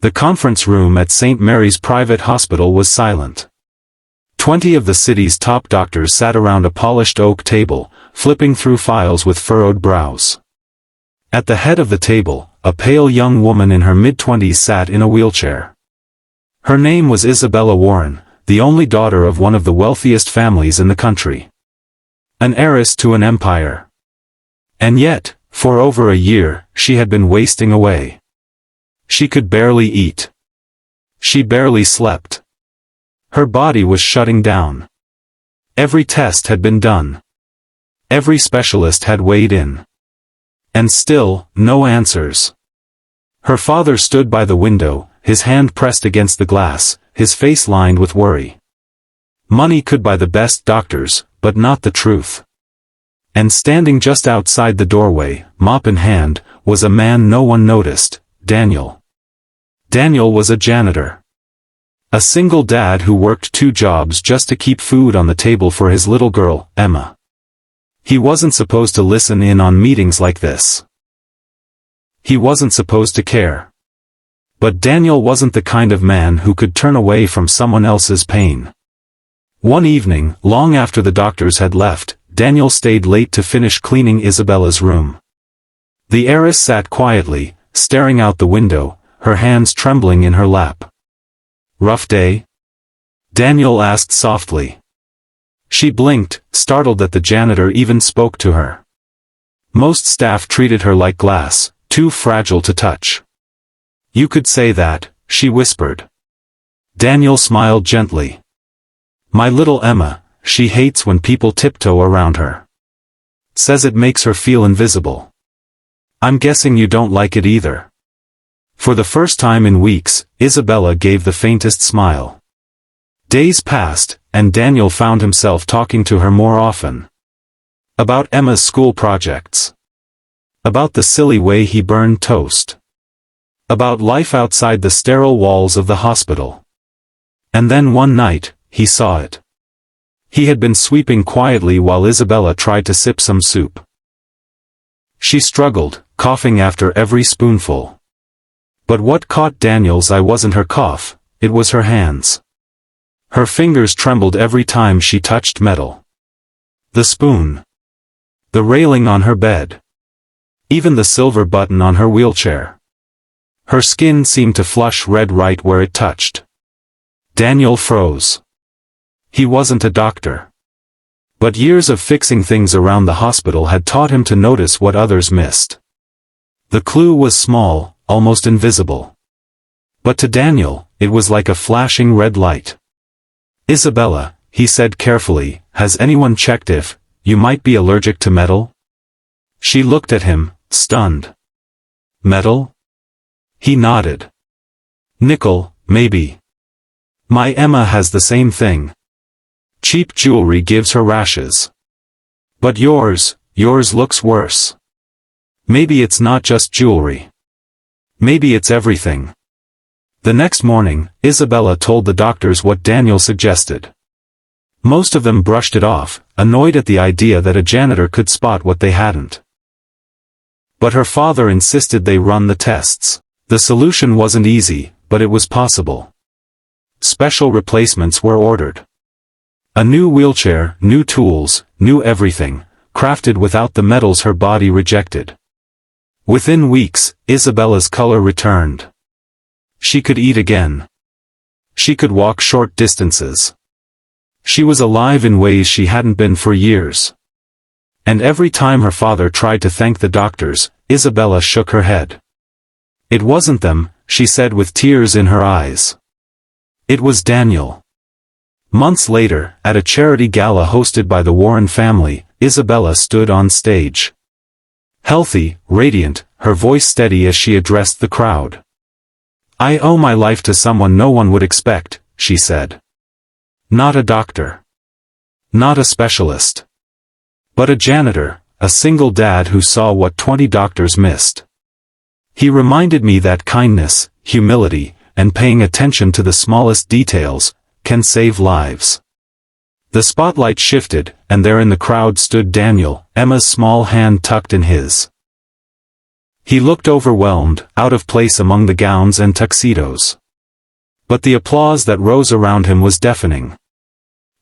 The conference room at St. Mary's Private Hospital was silent. 20 of the city's top doctors sat around a polished oak table, flipping through files with furrowed brows. At the head of the table, a pale young woman in her mid-20s sat in a wheelchair. Her name was Isabella Warren, the only daughter of one of the wealthiest families in the country. An heiress to an empire. And yet, for over a year, she had been wasting away. She could barely eat. She barely slept. Her body was shutting down. Every test had been done. Every specialist had weighed in. And still, no answers. Her father stood by the window, his hand pressed against the glass, his face lined with worry. Money could buy the best doctors, but not the truth. And standing just outside the doorway, mop in hand, was a man no one noticed, Daniel. Daniel was a janitor. A single dad who worked 2 jobs just to keep food on the table for his little girl, Emma. He wasn't supposed to listen in on meetings like this. He wasn't supposed to care. But Daniel wasn't the kind of man who could turn away from someone else's pain. One evening, long after the doctors had left, Daniel stayed late to finish cleaning Isabella's room. The heiress sat quietly, staring out the window, her hands trembling in her lap. "Rough day?" Daniel asked softly. She blinked, startled that the janitor even spoke to her. Most staff treated her like glass, too fragile to touch. "You could say that," she whispered. Daniel smiled gently. "My little Emma, she hates when people tiptoe around her. Says it makes her feel invisible. I'm guessing you don't like it either." For the first time in weeks, Isabella gave the faintest smile. Days passed, and Daniel found himself talking to her more often. About Emma's school projects. About the silly way he burned toast. About life outside the sterile walls of the hospital. And then one night, he saw it. He had been sweeping quietly while Isabella tried to sip some soup. She struggled, coughing after every spoonful. But what caught Daniel's eye wasn't her cough, it was her hands. Her fingers trembled every time she touched metal. The spoon. The railing on her bed. Even the silver button on her wheelchair. Her skin seemed to flush red right where it touched. Daniel froze. He wasn't a doctor. But years of fixing things around the hospital had taught him to notice what others missed. The clue was small, almost invisible. But to Daniel, it was like a flashing red light. "Isabella," he said carefully, "has anyone checked if you might be allergic to metal?" She looked at him, stunned. "Metal?" He nodded. "Nickel, maybe. My Emma has the same thing. Cheap jewelry gives her rashes. But yours looks worse. Maybe it's not just jewelry. Maybe it's everything." The next morning, Isabella told the doctors what Daniel suggested. Most of them brushed it off, annoyed at the idea that a janitor could spot what they hadn't. But her father insisted they run the tests. The solution wasn't easy, but it was possible. Special replacements were ordered. A new wheelchair, new tools, new everything, crafted without the metals her body rejected. Within weeks, Isabella's color returned. She could eat again. She could walk short distances. She was alive in ways she hadn't been for years. And every time her father tried to thank the doctors, Isabella shook her head. "It wasn't them," she said with tears in her eyes. "It was Daniel." Months later, at a charity gala hosted by the Warren family, Isabella stood on stage. Healthy, radiant, her voice steady as she addressed the crowd. "I owe my life to someone no one would expect," she said. "Not a doctor. Not a specialist. But a janitor, a single dad who saw what 20 doctors missed. He reminded me that kindness, humility, and paying attention to the smallest details can save lives." The spotlight shifted, and there in the crowd stood Daniel, Emma's small hand tucked in his. He looked overwhelmed, out of place among the gowns and tuxedos. But the applause that rose around him was deafening.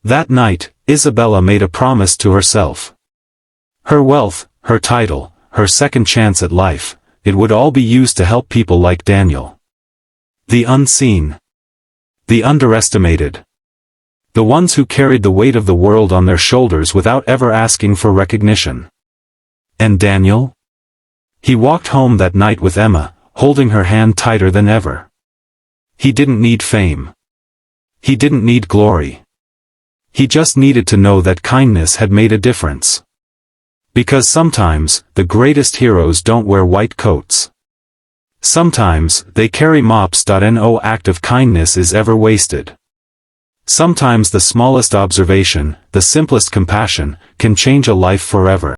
That night, Isabella made a promise to herself. Her wealth, her title, her second chance at life, it would all be used to help people like Daniel. The unseen. The underestimated. The ones who carried the weight of the world on their shoulders without ever asking for recognition. And Daniel? He walked home that night with Emma, holding her hand tighter than ever. He didn't need fame. He didn't need glory. He just needed to know that kindness had made a difference. Because sometimes, the greatest heroes don't wear white coats. Sometimes, they carry mops. No act of kindness is ever wasted. Sometimes the smallest observation, the simplest compassion, can change a life forever.